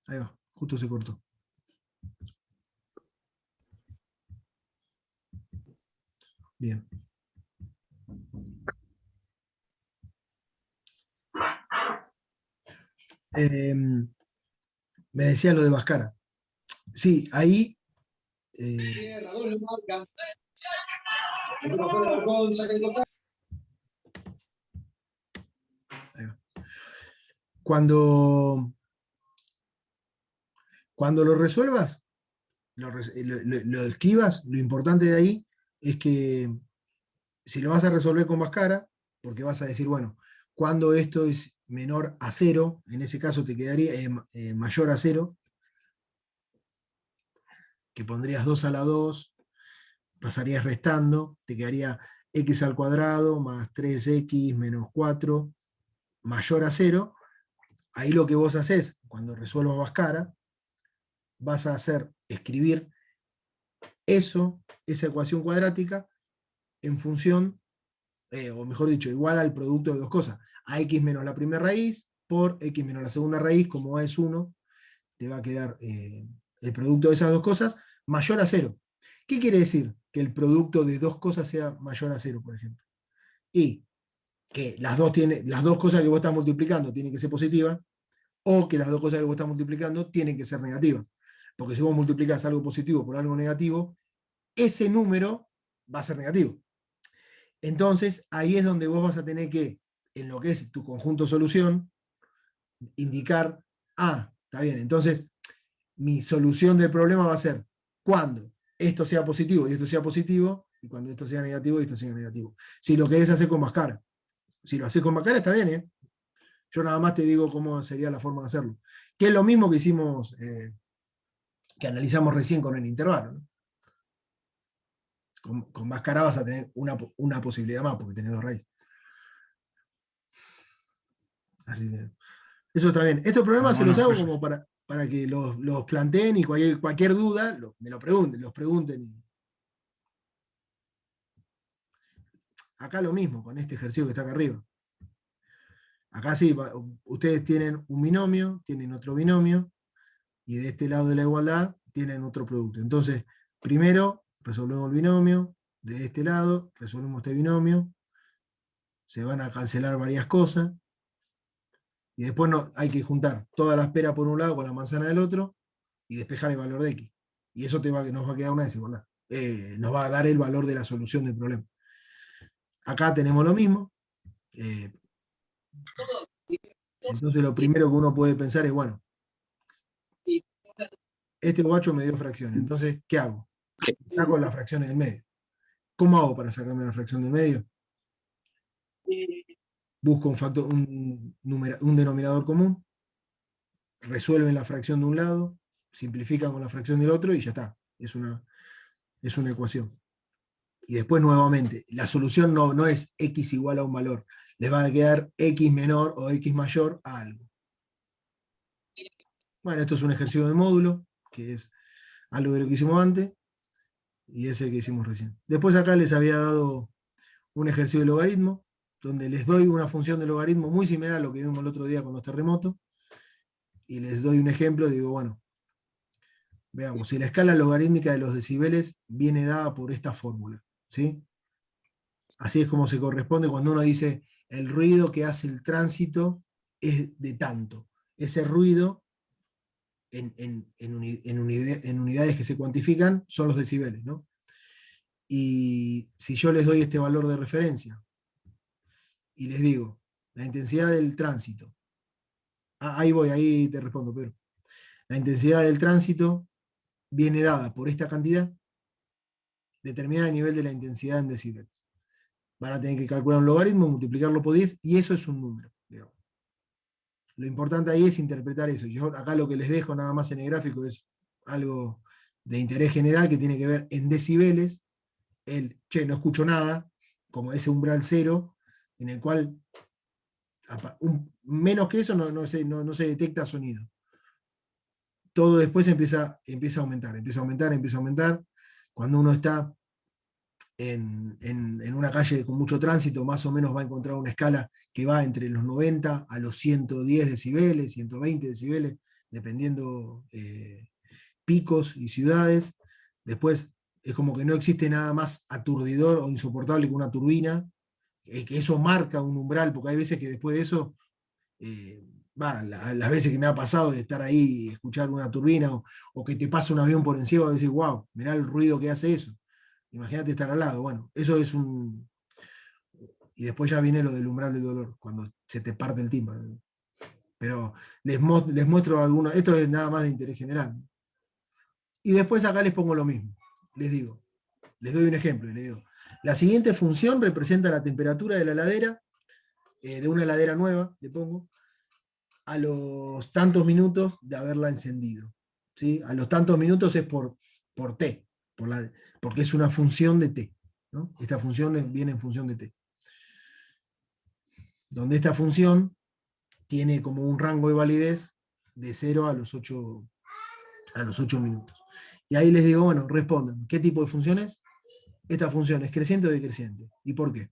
Ahí va, justo se cortó. Bien. Me decía lo de Bhaskara. Sí, ahí. Cuando lo resuelvas, lo escribas, lo importante de ahí es que si lo vas a resolver con Bhaskara, porque vas a decir, bueno, cuando esto es menor a 0, en ese caso te quedaría mayor a 0, que pondrías 2 a la 2, pasarías restando, te quedaría x al cuadrado más 3x menos 4 mayor a 0. Ahí lo que vos haces, cuando resuelvas Bhaskara, vas a hacer escribir eso, esa ecuación cuadrática, en función, o mejor dicho, igual al producto de dos cosas. A x menos la primera raíz por x menos la segunda raíz, como a es 1, te va a quedar el producto de esas dos cosas mayor a 0. ¿Qué quiere decir que el producto de dos cosas sea mayor a 0, por ejemplo? Y que las dos cosas que vos estás multiplicando tienen que ser positivas, o que las dos cosas que vos estás multiplicando tienen que ser negativas. Porque si vos multiplicás algo positivo por algo negativo, ese número va a ser negativo. Entonces, ahí es donde vos vas a tener que, en lo que es tu conjunto solución, indicar, está bien, entonces mi solución del problema va a ser cuando esto sea positivo y esto sea positivo, y cuando esto sea negativo y esto sea negativo. Si lo querés hacer con Bhaskara. Si lo haces con Bhaskara, está bien, ¿eh? Yo nada más te digo cómo sería la forma de hacerlo. Que es lo mismo que hicimos, que analizamos recién con el intervalo, ¿no? Con Bhaskara vas a tener una posibilidad más, porque tenés dos raíces. Así que eso está bien. Estos problemas se los hago como para que los planteen, y cualquier duda me lo pregunten, los pregunten. Acá lo mismo, con este ejercicio que está acá arriba. Acá sí, ustedes tienen un binomio, tienen otro binomio, y de este lado de la igualdad tienen otro producto. Entonces, primero resolvemos el binomio, de este lado resolvemos este binomio, se van a cancelar varias cosas, y después hay que juntar toda la espera por un lado con la manzana del otro, y despejar el valor de x. Y eso nos va a quedar una desigualdad. Nos va a dar el valor de la solución del problema. Acá tenemos lo mismo. Entonces lo primero que uno puede pensar es, bueno, este guacho me dio fracciones, entonces, ¿qué hago? Saco las fracciones del medio. ¿Cómo hago para sacarme la fracción del medio? Busco un denominador común, resuelven la fracción de un lado, simplifican con la fracción del otro y ya está. Es una ecuación. Y después nuevamente, la solución no es x igual a un valor, les va a quedar x menor o x mayor a algo. Bueno, esto es un ejercicio de módulo, que es algo de lo que hicimos antes, y ese que hicimos recién. Después acá les había dado un ejercicio de logaritmo, donde les doy una función de logaritmo muy similar a lo que vimos el otro día con los terremotos, y les doy un ejemplo, digo, bueno, veamos, si la escala logarítmica de los decibeles viene dada por esta fórmula, ¿sí? Así es como se corresponde cuando uno dice el ruido que hace el tránsito es de tanto. Ese ruido en unidades que se cuantifican son los decibeles, ¿no? Y si yo les doy este valor de referencia y les digo la intensidad del tránsito, ahí te respondo, Pedro. La intensidad del tránsito viene dada por esta cantidad determinada a nivel de la intensidad en decibeles. Van a tener que calcular un logaritmo, multiplicarlo por 10, y eso es un número, digamos. Lo importante ahí es interpretar eso. Yo acá lo que les dejo nada más en el gráfico es algo de interés general que tiene que ver en decibeles, no escucho nada, como ese umbral cero, en el cual menos que eso no se detecta sonido. Todo después empieza a aumentar. Cuando uno está en una calle con mucho tránsito, más o menos va a encontrar una escala que va entre los 90 a los 110 decibeles, 120 decibeles, dependiendo picos y ciudades. Después es como que no existe nada más aturdidor o insoportable que una turbina, que eso marca un umbral, porque hay veces que después de eso, las veces que me ha pasado de estar ahí y escuchar una turbina, o que te pasa un avión por encima y decís, wow, mirá el ruido que hace eso. Imagínate estar al lado. Bueno, eso es un... Y después ya viene lo del umbral del dolor, cuando se te parte el tímpano. Pero les muestro algunos, esto es nada más de interés general. Y después acá les pongo lo mismo. Les digo, les doy un ejemplo y les digo, la siguiente función representa la temperatura de la heladera, de una heladera nueva, le pongo, a los tantos minutos de haberla encendido. ¿Sí? A los tantos minutos es por T, porque es una función de T. ¿No? Esta función viene en función de T. Donde esta función tiene como un rango de validez de 0 a los 8 minutos. Y ahí les digo, bueno, respondan, ¿qué tipo de función es? Esta función es creciente o decreciente. ¿Y por qué?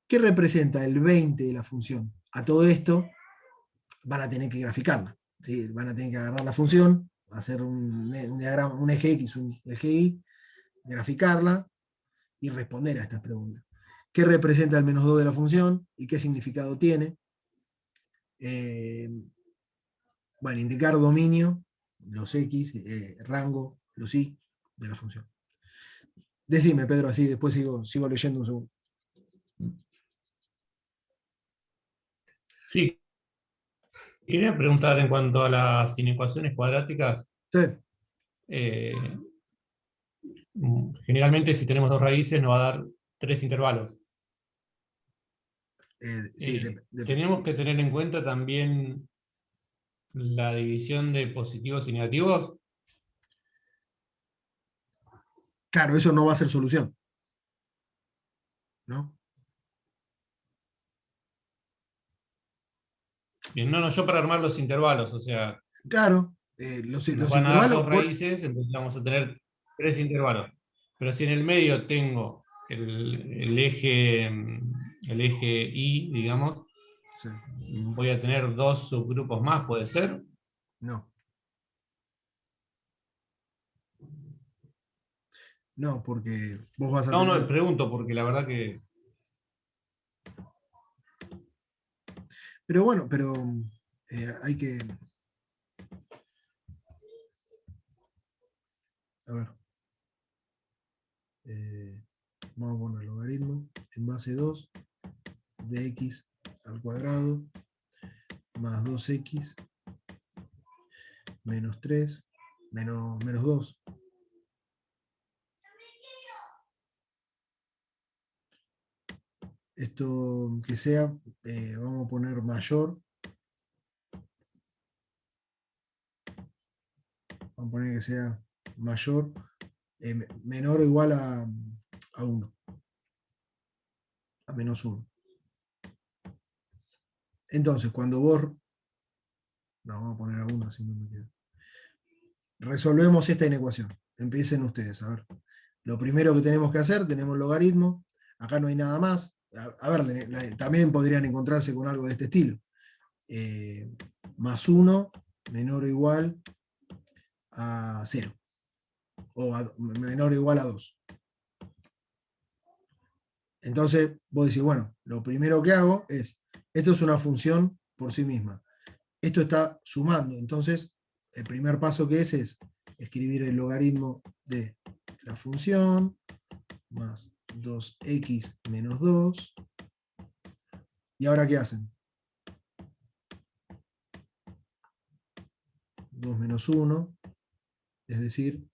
¿Qué representa el 20 de la función? A todo esto van a tener que graficarla. ¿Sí? Van a tener que agarrar la función, hacer un diagrama, un eje X, un eje Y, graficarla y responder a estas preguntas. ¿Qué representa el -2 de la función y qué significado tiene? Bueno, indicar dominio, los X, rango, los Y de la función. Decime, Pedro, así después sigo leyendo un segundo. Sí, quería preguntar en cuanto a las inecuaciones cuadráticas. Sí, eh, Generalmente si tenemos dos raíces nos va a dar tres intervalos. sí, Tenemos sí. que tener en cuenta también la división de positivos y negativos. Claro, eso no va a ser solución, ¿no? Bien, no, no, yo para armar los intervalos, o sea, Claro, nos los van a dar intervalos, dos raíces, entonces vamos a tener tres intervalos. Pero si en el medio tengo el eje Y, digamos, sí, voy a tener dos subgrupos más, ¿puede ser? no, no, porque vos vas a No, no, tener, pregunto, porque la verdad que pero bueno, pero hay que, a ver, eh, vamos a poner logaritmo en base 2 de x al cuadrado más 2x menos 3 menos 2. Esto que sea, vamos a poner mayor, vamos a poner que sea mayor, menor o igual a 1, a menos 1. Entonces, cuando vos, no, vamos a poner a 1, así no me queda. Resolvemos esta inecuación. Empiecen ustedes, a ver. Lo primero que tenemos que hacer, tenemos logaritmo, acá no hay nada más. A ver, también podrían encontrarse con algo de este estilo. Más 1 menor o igual a 0. O menor o igual a 2. Entonces, vos decís, bueno, lo primero que hago es, esto es una función por sí misma. Esto está sumando. Entonces, el primer paso que es escribir el logaritmo de la función más 2x menos 2. ¿Y ahora qué hacen? 2 menos 1, es decir,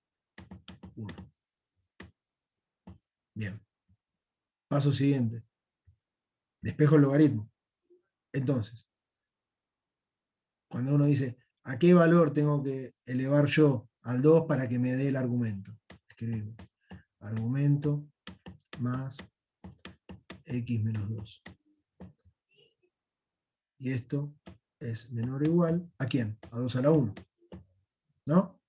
1. Bien. Paso siguiente. Despejo el logaritmo. Entonces, cuando uno dice, ¿a qué valor tengo que elevar yo al 2 para que me dé el argumento? Escribo argumento más x menos 2. Y esto es menor o igual ¿a quién? A 2 a la 1. ¿No?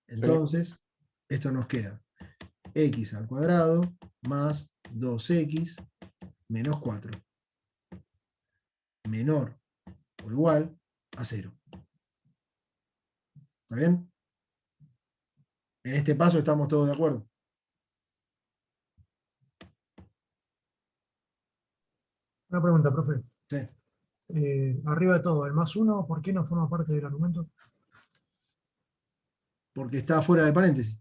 Entonces, esto nos queda x al cuadrado más 2x menos 4. menor o igual a 0. ¿Está bien? En este paso estamos todos de acuerdo. Una pregunta, profe. Sí. Arriba de todo, el +1, ¿por qué no forma parte del argumento? Porque está fuera del paréntesis.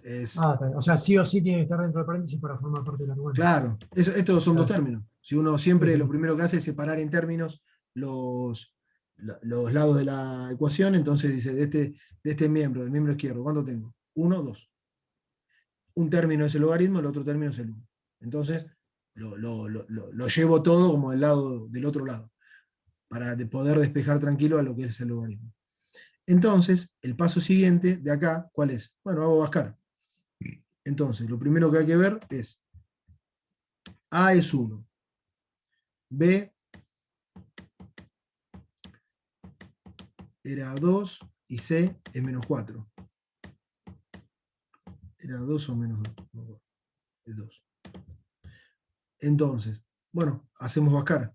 Está bien. O sea, sí o sí tiene que estar dentro del paréntesis para formar parte del argumento. Claro, estos son dos términos. Si uno siempre Sí, sí. lo primero que hace es separar en términos los lados de la ecuación, entonces dice, de este miembro, del miembro izquierdo, ¿cuánto tengo? 1, 2. Un término es el logaritmo, el otro término es el 1. Entonces, lo llevo todo como del otro lado, para poder despejar tranquilo a lo que es el logaritmo. Entonces, el paso siguiente de acá, ¿cuál es? Bueno, hago Bhaskara. Entonces, lo primero que hay que ver es, A es 1, B era 2 y C es -4. ¿Era 2 o -2? No, es 2. Entonces, bueno, hacemos Bhaskara.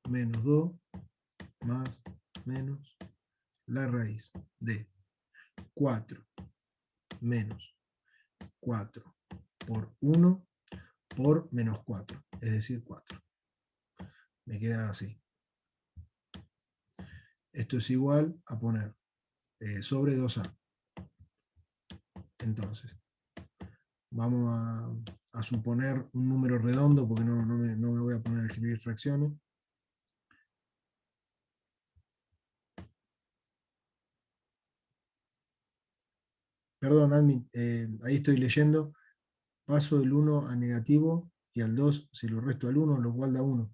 -2 más menos la raíz de 4 menos 4 por 1 por -4, es decir, 4. Me queda así. Esto es igual a poner sobre 2A. Entonces, vamos a suponer un número redondo, porque no me voy a poner a escribir fracciones. Perdón, admin, ahí estoy leyendo. Paso del 1 a negativo y al 2 se lo resto al 1, lo cual da 1.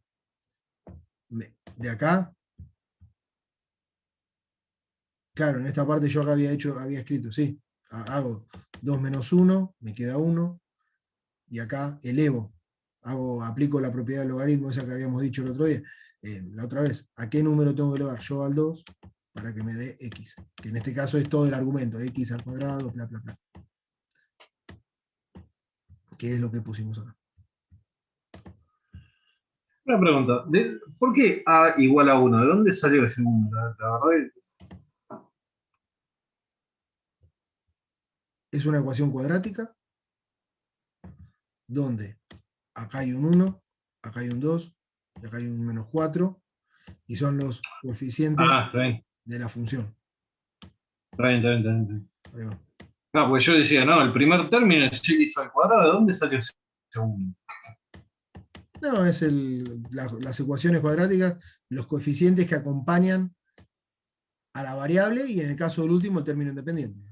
De acá, claro, en esta parte yo acá había escrito, sí, hago 2 menos 1, me queda 1, y acá elevo, aplico la propiedad del logaritmo, esa que habíamos dicho el otro día, la otra vez, ¿a qué número tengo que elevar? Yo al 2, para que me dé x, que en este caso es todo el argumento, x al cuadrado, bla, bla, bla. Que es lo que pusimos acá. Una pregunta, ¿por qué A igual a 1? ¿De dónde salió ese número? La verdad Es una ecuación cuadrática, donde acá hay un 1, acá hay un 2, y acá hay un -4, y son los coeficientes está bien, de la función. está bien, está bien, está bien. Ahí va. No, pues yo decía, no, el primer término es x al cuadrado, ¿de dónde salió ese segundo? No, es las ecuaciones cuadráticas, los coeficientes que acompañan a la variable, y en el caso del último, el término independiente.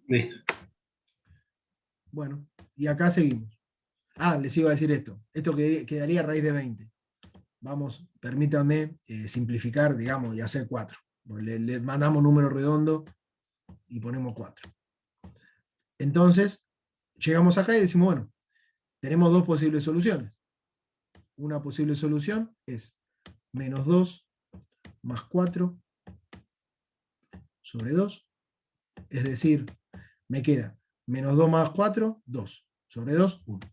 Listo. Bueno, y acá seguimos. Les iba a decir esto. Esto quedaría a raíz de 20. Vamos, permítanme simplificar, digamos, y hacer 4. Le mandamos número redondo y ponemos 4. Entonces, llegamos acá y decimos, bueno, tenemos dos posibles soluciones. Una posible solución es -2 más 4 sobre 2. Es decir, me queda -2 más 4, 2. Sobre 2, 1.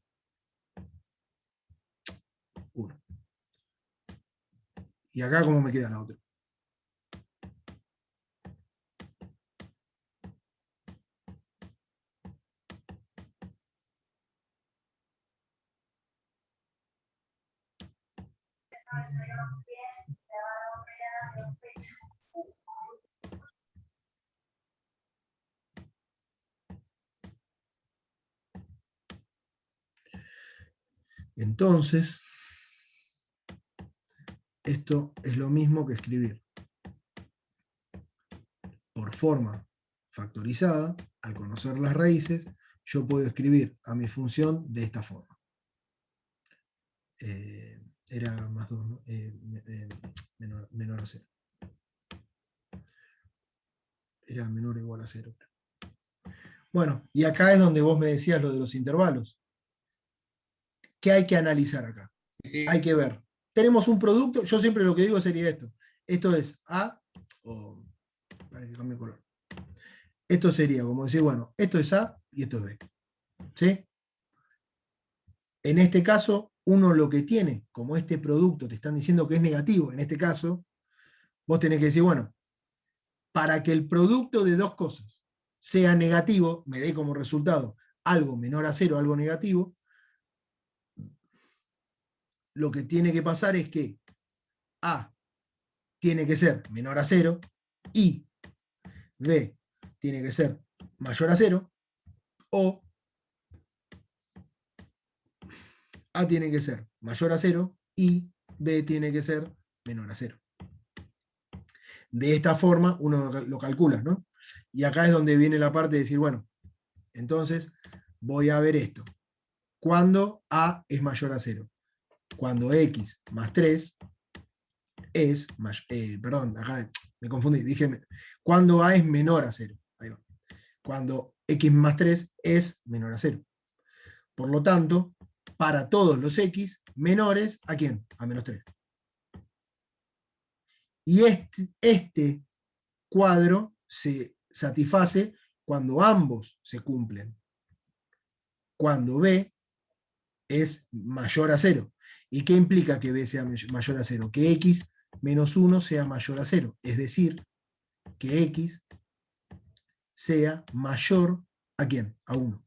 1. Y acá, ¿cómo me queda la otra? Entonces, esto es lo mismo que escribir por forma factorizada. Al conocer las raíces, yo puedo escribir a mi función de esta forma. Era más 2, ¿no? Menor a 0. Era menor o igual a 0. Bueno, y acá es donde vos me decías lo de los intervalos. ¿Qué hay que analizar acá? Sí. Hay que ver. Tenemos un producto, yo siempre lo que digo sería esto. Esto es A, para que cambie el color. Esto sería como decir, bueno, esto es A y esto es B. ¿Sí? En este caso, uno lo que tiene, como este producto te están diciendo que es negativo, en este caso, vos tenés que decir, bueno, para que el producto de dos cosas sea negativo, me dé como resultado algo menor a 0, algo negativo, lo que tiene que pasar es que A tiene que ser menor a 0 y B tiene que ser mayor a 0, o A tiene que ser mayor a 0 y B tiene que ser menor a 0. De esta forma uno lo calcula, ¿no? Y acá es donde viene la parte de decir, bueno, entonces voy a ver esto. Cuando A es mayor a 0. Cuando X más 3 es, perdón, acá me confundí, dije, cuando A es menor a 0. Ahí va. Cuando X más 3 es menor a 0. Por lo tanto, para todos los X menores, ¿a quién? A menos 3. Y este cuadro se satisface cuando ambos se cumplen. Cuando B es mayor a 0. ¿Y qué implica que B sea mayor a 0? Que X menos 1 sea mayor a 0. Es decir, que X sea mayor ¿a quién? A 1.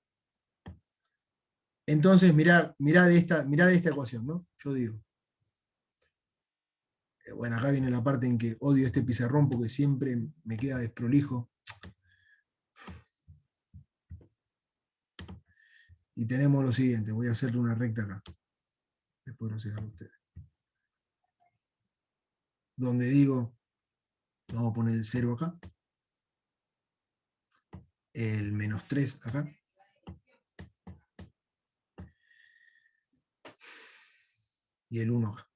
Entonces, mirá de esta ecuación, ¿no? Yo digo, bueno, acá viene la parte en que odio este pizarrón porque siempre me queda desprolijo. Y tenemos lo siguiente, voy a hacerle una recta acá. Después lo serán ustedes. Donde digo, vamos a poner el 0 acá, el menos 3 acá, y el 1 acá.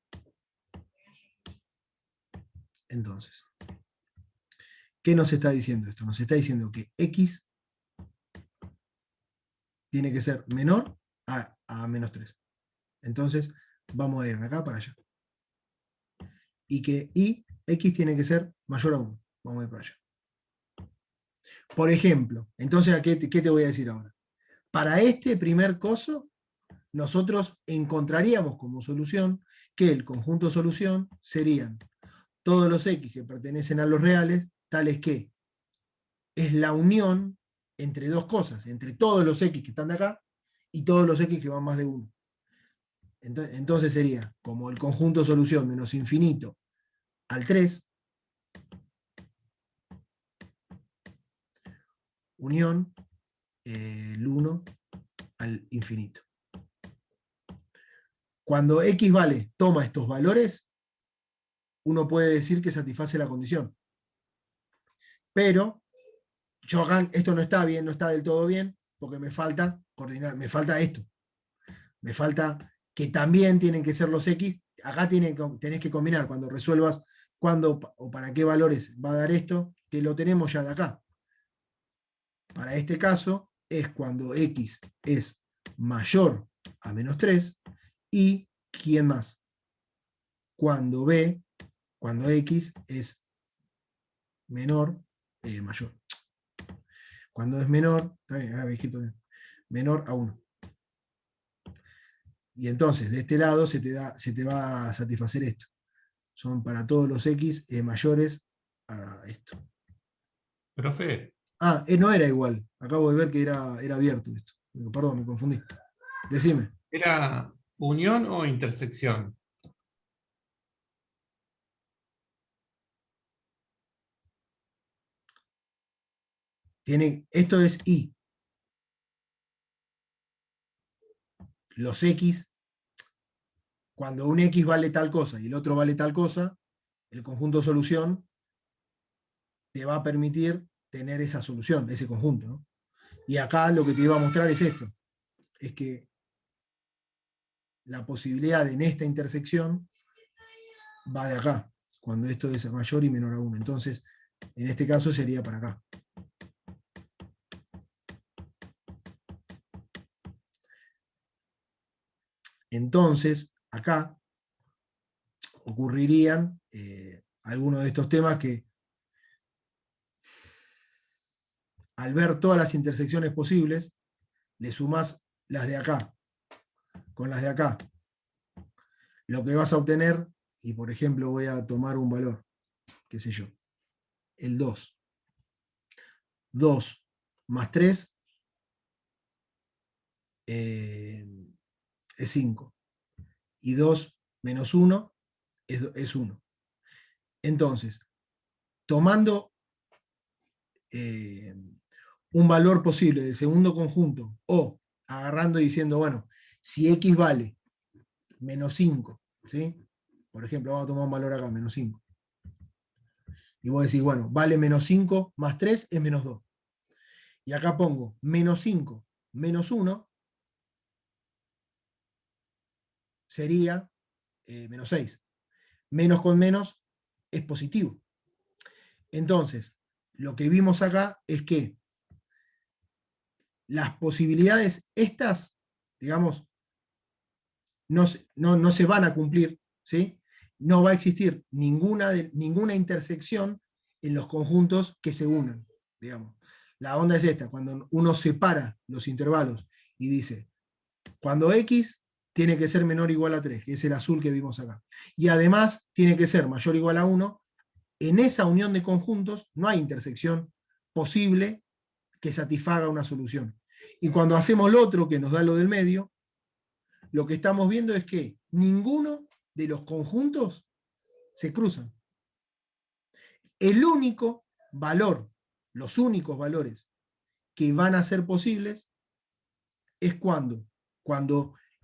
Entonces, ¿qué nos está diciendo esto? Nos está diciendo que X tiene que ser menor a menos 3. Entonces, vamos a ir de acá para allá. Y que X tiene que ser mayor a 1. Vamos a ir para allá. Por ejemplo, entonces, ¿qué te voy a decir ahora? Para este primer coso, nosotros encontraríamos como solución que el conjunto solución serían todos los X que pertenecen a los reales, tales que es la unión entre dos cosas, entre todos los X que están de acá y todos los X que van más de 1. Entonces sería como el conjunto solución menos infinito al 3, unión el 1 al infinito. Cuando X toma estos valores, uno puede decir que satisface la condición. Pero esto no está bien, no está del todo bien, porque me falta coordinar, me falta esto. Me falta que también tienen que ser los X. Acá tenés que combinar cuando resuelvas cuándo o para qué valores va a dar esto, que lo tenemos ya de acá. Para este caso es cuando X es mayor a menos 3 y ¿quién más? Cuando X es menor, mayor. Cuando es menor, menor a 1. Y entonces, de este lado se te va a satisfacer esto. Son para todos los X mayores a esto. Profe, No era igual. Acabo de ver que era abierto esto. Perdón, me confundí. Decime. ¿era unión o intersección? Esto es I. Los X, cuando un X vale tal cosa y el otro vale tal cosa, el conjunto solución te va a permitir tener esa solución, ese conjunto, ¿no? Y acá lo que te iba a mostrar es esto. Es que la posibilidad en esta intersección va de acá, cuando esto es mayor y menor a 1. Entonces, en este caso sería para acá. Entonces, acá ocurrirían algunos de estos temas que, al ver todas las intersecciones posibles, le sumás las de acá con las de acá lo que vas a obtener, y por ejemplo voy a tomar un valor, qué sé yo, el 2. 2 más 3 es 5. Y 2 menos 1 es 1. Entonces, tomando un valor posible del segundo conjunto, o agarrando y diciendo, bueno, si x vale menos 5, ¿sí? Por ejemplo, vamos a tomar un valor acá, menos 5. Y vos decís, bueno, vale menos 5 más 3 es menos 2. Y acá pongo menos 5 menos 1 sería menos 6. Menos con menos es positivo. Entonces, lo que vimos acá es que las posibilidades estas, digamos, no se van a cumplir, ¿sí? No va a existir ninguna intersección en los conjuntos que se unan, digamos. La onda es esta, cuando uno separa los intervalos y dice, cuando x tiene que ser menor o igual a 3, que es el azul que vimos acá, y además tiene que ser mayor o igual a 1, en esa unión de conjuntos no hay intersección posible que satisfaga una solución. Y cuando hacemos lo otro, que nos da lo del medio, lo que estamos viendo es que ninguno de los conjuntos se cruzan. El único valor, los únicos valores que van a ser posibles es cuando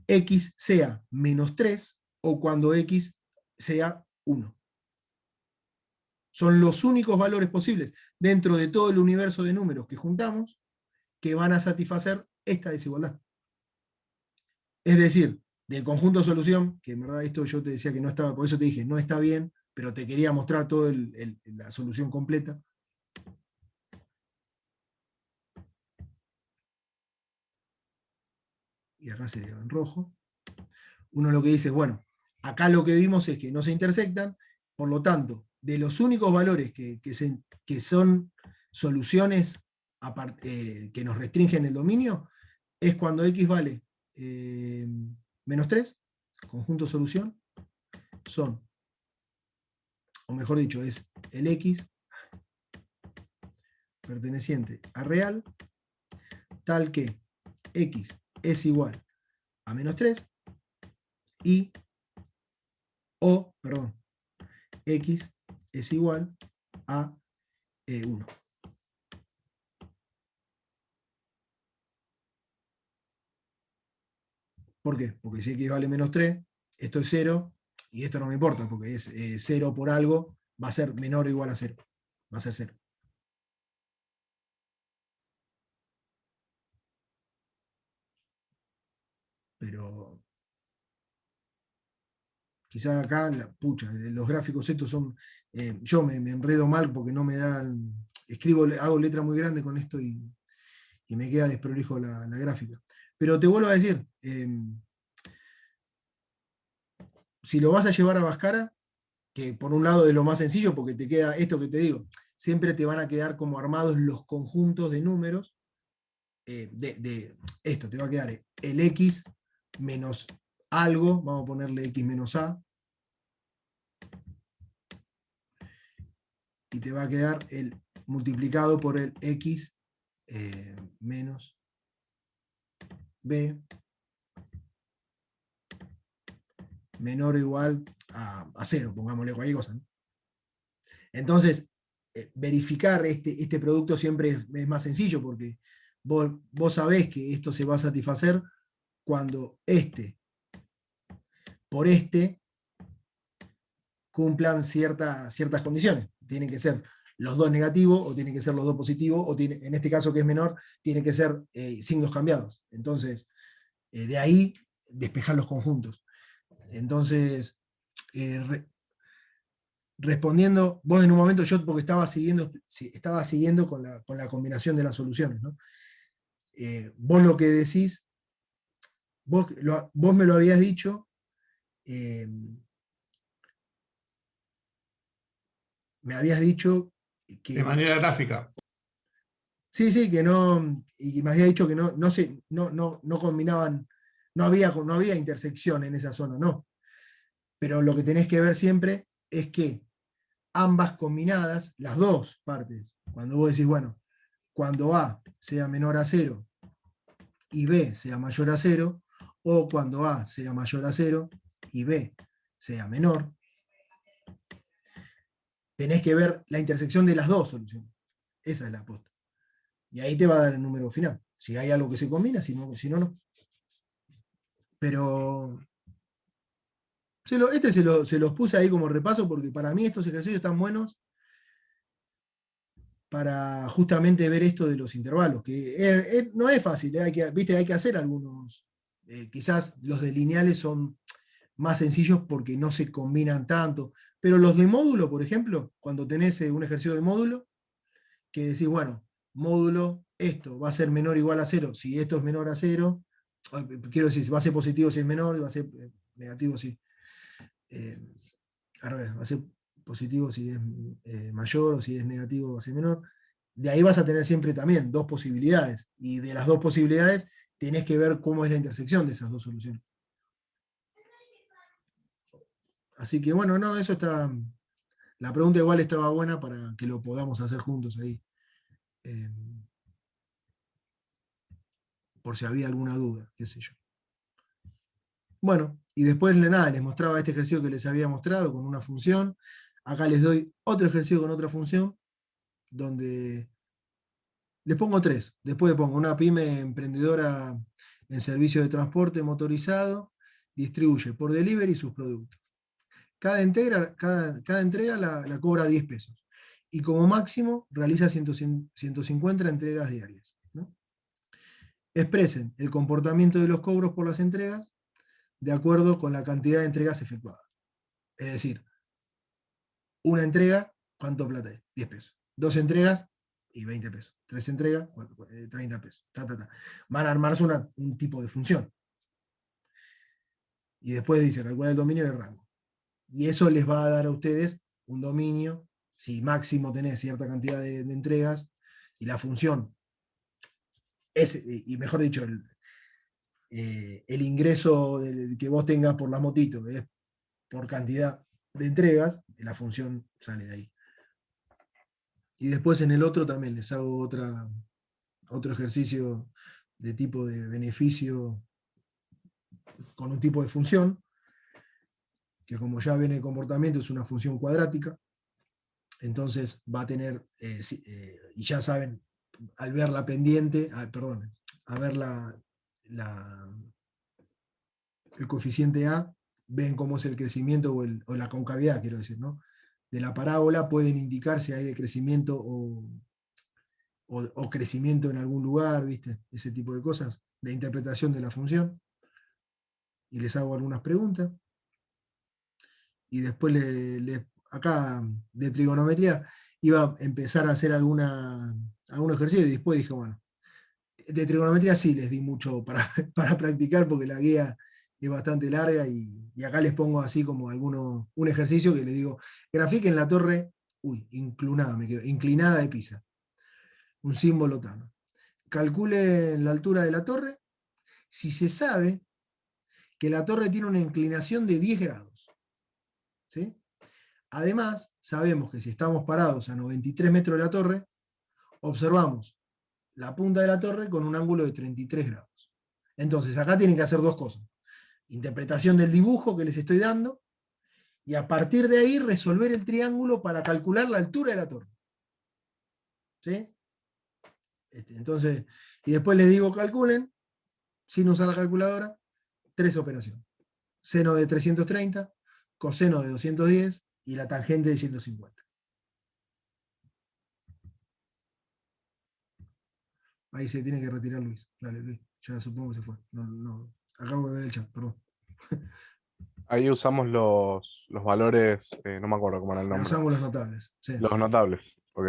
x sea menos 3 o cuando x sea 1. Son los únicos valores posibles dentro de todo el universo de números que juntamos que van a satisfacer esta desigualdad. Es decir, del conjunto de solución, que en verdad esto yo te decía que no estaba, por eso te dije, no está bien, pero te quería mostrar toda la solución completa. Y acá sería en rojo. Uno lo que dice, bueno, acá lo que vimos es que no se intersectan, por lo tanto, de los únicos valores que son soluciones que nos restringen el dominio, es cuando x vale menos 3, conjunto solución, son, o mejor dicho, es el x perteneciente a real, tal que x es igual a menos 3 y x es igual a 1. ¿Por qué? Porque si x vale menos 3, esto es 0, y esto no me importa, porque es 0 por algo, va a ser menor o igual a 0. Va a ser 0. Pero quizás acá, los gráficos estos son, yo me enredo mal porque no me dan, hago letra muy grande con esto y me queda desprolijo la gráfica. Pero te vuelvo a decir, si lo vas a llevar a Bhaskara, que por un lado es lo más sencillo porque te queda esto que te digo, siempre te van a quedar como armados los conjuntos de números, de esto, te va a quedar el x menos algo, vamos a ponerle x menos a, y te va a quedar el multiplicado por el x menos b menor o igual a 0, pongámosle cualquier cosa, ¿no? Entonces, verificar este producto siempre es más sencillo, porque vos sabés que esto se va a satisfacer cuando por cumplan ciertas condiciones. Tienen que ser los dos negativos, o tienen que ser los dos positivos, o en este caso que es menor, tienen que ser signos cambiados. Entonces, de ahí despejar los conjuntos. Entonces, respondiendo, vos en un momento, yo porque estaba siguiendo con la combinación de las soluciones, ¿no? Vos lo que decís, vos me lo habías dicho, me habías dicho que... De manera gráfica. Sí, que no, y me había dicho que no combinaban, no había intersección en esa zona, no. Pero lo que tenés que ver siempre es que ambas combinadas, las dos partes, cuando vos decís, bueno, cuando A sea menor a 0 y B sea mayor a 0, o cuando A sea mayor a 0 y B sea menor, tenés que ver la intersección de las dos soluciones. Esa es la aposta. Y ahí te va a dar el número final. Si hay algo que se combina, si no, no. Pero se los puse ahí como repaso porque para mí estos ejercicios están buenos para justamente ver esto de los intervalos, que no es fácil, ¿viste? Hay que hacer algunos. Quizás los de lineales son más sencillos porque no se combinan tanto, pero los de módulo, por ejemplo, cuando tenés un ejercicio de módulo, que decís, bueno, módulo, esto va a ser menor o igual a 0, si esto es menor a 0, quiero decir, va a ser positivo si es menor, va a ser negativo si... al revés, va a ser positivo si es mayor, o si es negativo va a ser menor. De ahí vas a tener siempre también dos posibilidades, y de las dos posibilidades tenés que ver cómo es la intersección de esas dos soluciones. Así que bueno, no, eso está... La pregunta igual estaba buena para que lo podamos hacer juntos ahí. Por si había alguna duda, qué sé yo. Bueno, y después nada, les mostraba este ejercicio que les había mostrado con una función. Acá les doy otro ejercicio con otra función, donde les pongo tres. Después pongo una pyme emprendedora en servicio de transporte motorizado, distribuye por delivery sus productos. Cada entrega la cobra 10 pesos. Y como máximo realiza 150 entregas diarias, ¿no? Expresen el comportamiento de los cobros por las entregas de acuerdo con la cantidad de entregas efectuadas. Es decir, una entrega, ¿cuánto plata es? 10 pesos. Dos entregas y 20 pesos. Tres entregas, 30 pesos. Van a armarse un tipo de función. Y después dice, calcular el dominio del rango. Y eso les va a dar a ustedes un dominio, si máximo tenés cierta cantidad de entregas, y la función es, y mejor dicho, el ingreso que vos tengas por la motito es por cantidad de entregas, la función sale de ahí. Y después en el otro también les hago otro ejercicio de tipo de beneficio con un tipo de función, que como ya ven el comportamiento es una función cuadrática, entonces va a tener, y ya saben, al ver la pendiente, perdón, a ver el coeficiente A, ven cómo es el crecimiento o la concavidad, quiero decir, ¿no? De la parábola pueden indicar si hay de crecimiento o crecimiento en algún lugar, ¿viste? Ese tipo de cosas, de interpretación de la función. Y les hago algunas preguntas. Y después acá de trigonometría iba a empezar a hacer algún ejercicio y después dije, bueno, de trigonometría sí les di mucho para practicar porque la guía es bastante larga y acá les pongo así como un ejercicio que les digo, grafiquen la torre, inclinada de Pisa, un símbolo tano. Calculen la altura de la torre si se sabe que la torre tiene una inclinación de 10 grados. ¿Sí? Además, sabemos que si estamos parados a 93 metros de la torre, observamos la punta de la torre con un ángulo de 33 grados. Entonces, acá tienen que hacer dos cosas. Interpretación del dibujo que les estoy dando, y a partir de ahí resolver el triángulo para calcular la altura de la torre. ¿Sí? Entonces, y después les digo calculen, sin usar la calculadora, tres operaciones. Seno de 330, coseno de 210 y la tangente de 150. Ahí se tiene que retirar Luis. Dale, Luis. Ya supongo que se fue. No. Acabo de ver el chat, perdón. Ahí usamos los valores, no me acuerdo cómo era el Los nombre. ángulos notables. Sí, Los notables, ok.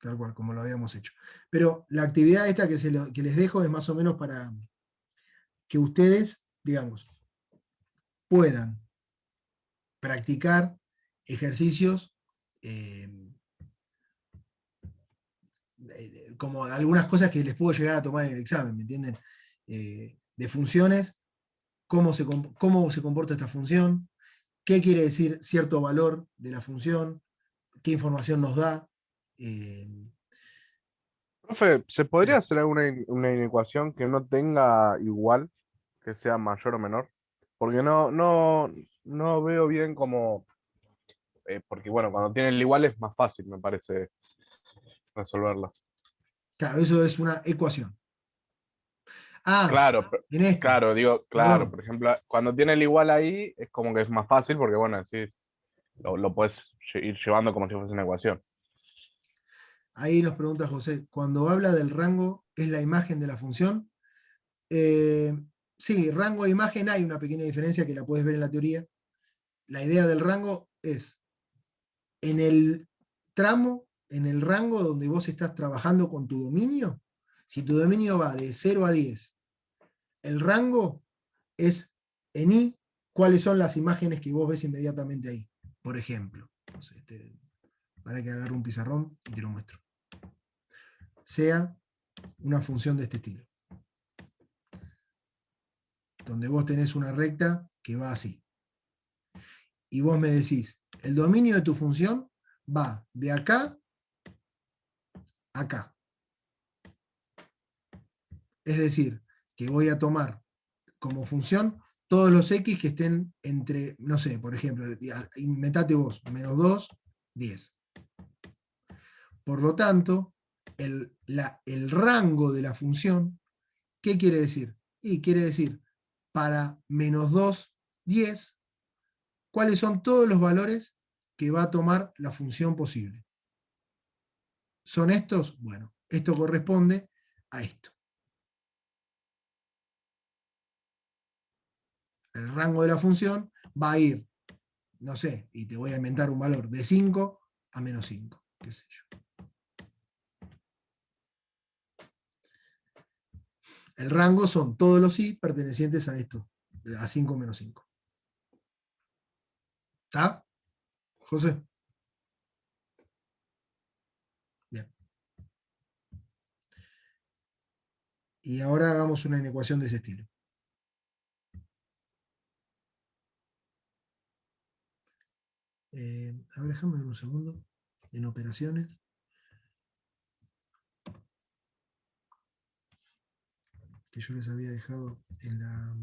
tal cual, como lo habíamos hecho. Pero la actividad esta que les dejo es más o menos para que ustedes, digamos, puedan practicar ejercicios como algunas cosas que les puedo llegar a tomar en el examen, ¿me entienden? De funciones cómo se comporta esta función, qué quiere decir cierto valor de la función, qué información nos da. Profe, ¿se podría hacer una inecuación que no tenga igual, que sea mayor o menor? Porque no veo bien cómo, porque bueno, cuando tiene el igual es más fácil, me parece, resolverlo. Claro, eso es una ecuación. Ah, Claro, en esta, claro, digo, claro, perdón. por ejemplo, cuando tiene el igual ahí es como que es más fácil porque bueno, sí, lo puedes ir llevando como si fuese una ecuación. Ahí nos pregunta José, cuando habla del rango, ¿es la imagen de la función? Eh, sí, rango e imagen hay una pequeña diferencia que la puedes ver en la teoría. La idea del rango es en el tramo, en el rango donde vos estás trabajando con tu dominio. Si tu dominio va de 0 a 10, el rango es en I, cuáles son las imágenes que vos ves inmediatamente ahí. Por ejemplo, no sé, para que agarre un pizarrón y te lo muestro. Sea una función de este estilo, donde vos tenés una recta que va así. Y vos me decís, el dominio de tu función va de acá a acá. Es decir, que voy a tomar como función todos los x que estén entre, no sé, por ejemplo, inventate vos, -2, 10. Por lo tanto, el rango de la función, ¿qué quiere decir? Y quiere decir, para -2, 10, ¿cuáles son todos los valores que va a tomar la función posible? ¿Son estos? Bueno, esto corresponde a esto. El rango de la función va a ir, no sé, y te voy a inventar un valor de 5 a -5, qué sé yo. El rango son todos los i pertenecientes a esto, a 5 menos 5. ¿Está? José. Bien. Y ahora hagamos una inecuación de ese estilo. A ver, déjame ver un segundo. En operaciones. Que yo les había dejado en la...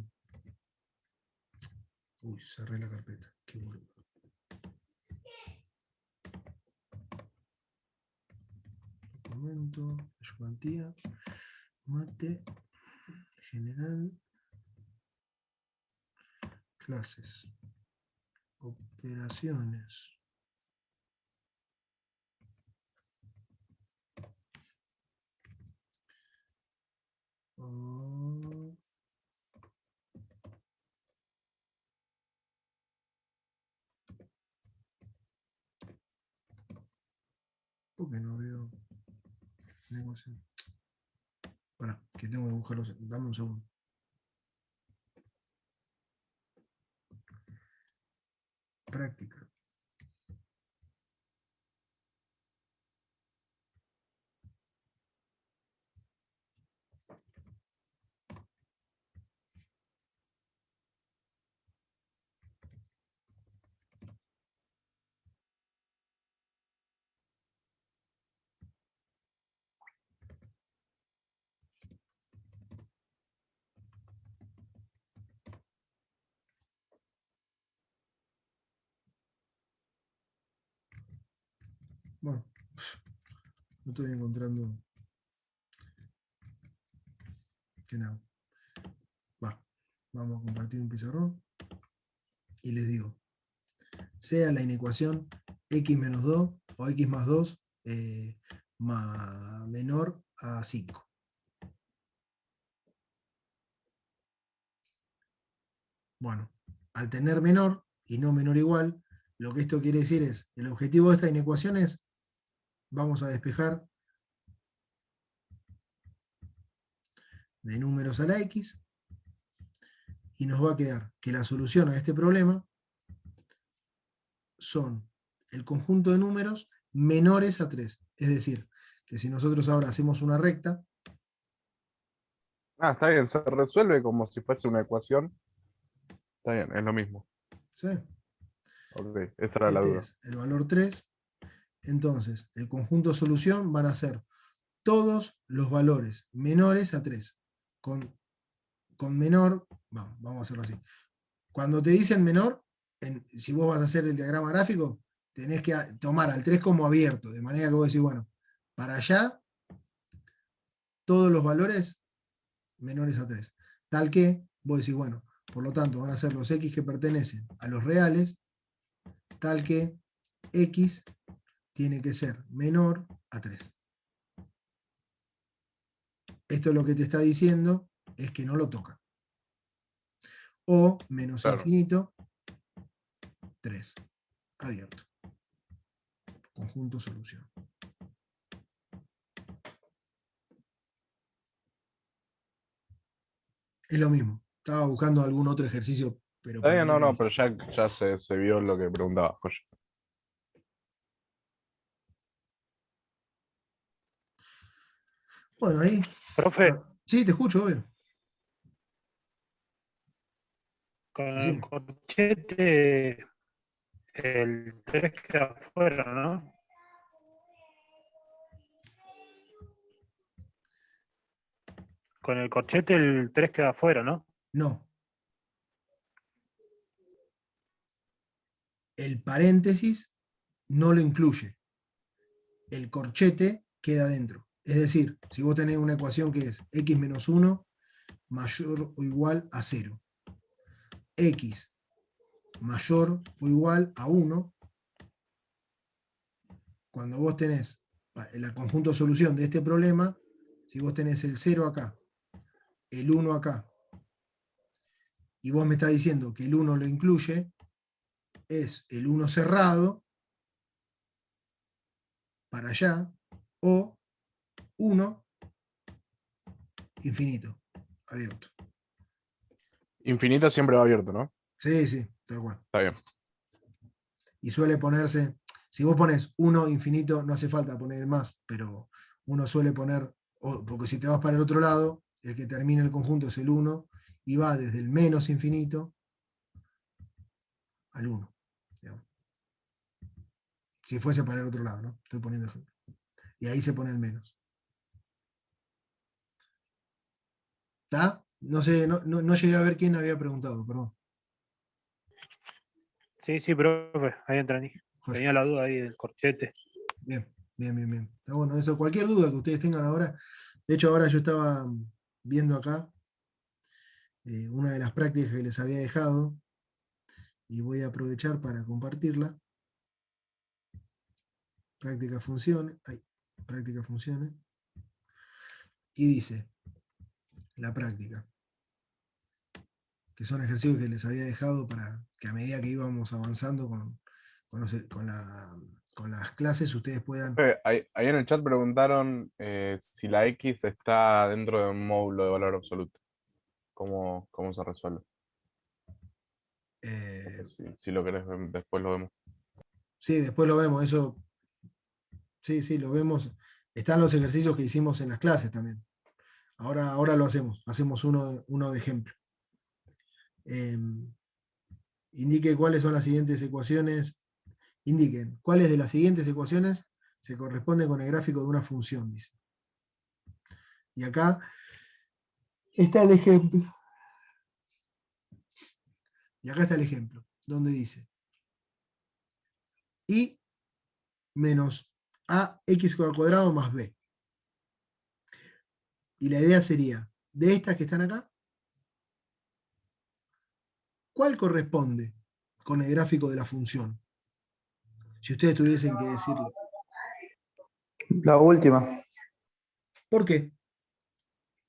Uy, cerré la carpeta. Qué boludo. Documento, ayudantía, mate, general, clases, operaciones. Oh. ¿Por qué no veo la ecuación? Para, que tengo que buscarlos. Dame un segundo. Práctica. Bueno, no estoy encontrando que nada. Va, vamos a compartir un pizarrón y les digo, sea la inecuación x menos 2 o x más 2 menor a 5. Bueno, al tener menor y no menor igual, lo que esto quiere decir es, el objetivo de esta inecuación es, vamos a despejar de números a la x, y nos va a quedar que la solución a este problema son el conjunto de números menores a 3. Es decir, que si nosotros ahora hacemos una recta, Ah, está bien, se resuelve como si fuese una ecuación Está bien, es lo mismo. ¿Sí? Ok, esa era la Este duda. es el valor 3. Entonces, el conjunto solución van a ser todos los valores menores a 3. Con menor, vamos a hacerlo así. Cuando te dicen menor, si vos vas a hacer el diagrama gráfico, tenés que tomar al 3 como abierto, de manera que vos decís, bueno, para allá, todos los valores menores a 3. Tal que vos decís, bueno, por lo tanto, van a ser los x que pertenecen a los reales, tal que x tiene que ser menor a 3. Esto lo que te está diciendo es que no lo toca. O menos Claro. infinito, 3. Abierto. Conjunto solución. Es lo mismo. Estaba buscando algún otro ejercicio, pero Está para bien, no, ver. pero ya se vio lo que preguntaba, Joya. Bueno, ahí. Profe, Sí, te escucho, obvio. con el Decime. corchete el 3 queda afuera, ¿no? Con el corchete el 3 queda afuera, ¿no? No. El paréntesis no lo incluye. El corchete queda dentro. Es decir, si vos tenés una ecuación que es x menos 1 mayor o igual a 0, x mayor o igual a 1, cuando vos tenés el conjunto de solución de este problema, si vos tenés el 0 acá, el 1 acá, y vos me estás diciendo que el 1 lo incluye, es el 1 cerrado para allá, o 1 infinito, abierto. Infinito siempre va abierto, ¿no? Sí, sí, tal cual. Está bien. Y suele ponerse, si vos pones 1 infinito, no hace falta poner el más, pero uno suele poner, porque si te vas para el otro lado, el que termina el conjunto es el 1, y va desde el menos infinito al 1. Digamos. Si fuese para el otro lado, ¿no? Estoy poniendo ejemplo. Y ahí se pone el menos. ¿Está? No sé, no llegué a ver quién había preguntado, perdón. Sí, profe, ahí entendí. Joya. Tenía la duda ahí del corchete. Bien. Está bueno, eso, cualquier duda que ustedes tengan ahora. De hecho, ahora yo estaba viendo acá una de las prácticas que les había dejado y voy a aprovechar para compartirla. Práctica funciones. Práctica funciones. Y dice, la práctica, que son ejercicios que les había dejado para que a medida que íbamos avanzando con las clases, ustedes puedan... Ahí en el chat preguntaron si la X está dentro de un módulo de valor absoluto. ¿Cómo se resuelve? Si lo querés, después lo vemos. Sí, después lo vemos, eso. Sí, lo vemos. Están los ejercicios que hicimos en las clases también. Ahora lo hacemos uno de ejemplo. Indique cuáles son las siguientes ecuaciones. Indiquen cuáles de las siguientes ecuaciones se corresponden con el gráfico de una función, dice. Y acá está el ejemplo. Y acá está el ejemplo, donde dice y menos ax al cuadrado más b. Y la idea sería, de estas que están acá, ¿cuál corresponde con el gráfico de la función? Si ustedes tuviesen que decirlo. La última, ¿Por qué?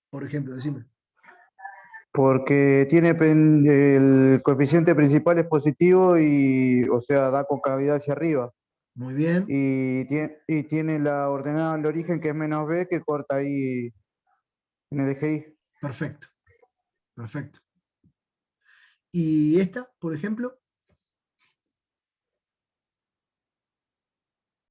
Por ejemplo, decime. porque tiene el coeficiente principal es positivo y, o sea, da concavidad hacia arriba. Muy bien, Y tiene la ordenada del origen que es menos b que corta ahí en el eje Y. perfecto. Y esta, por ejemplo,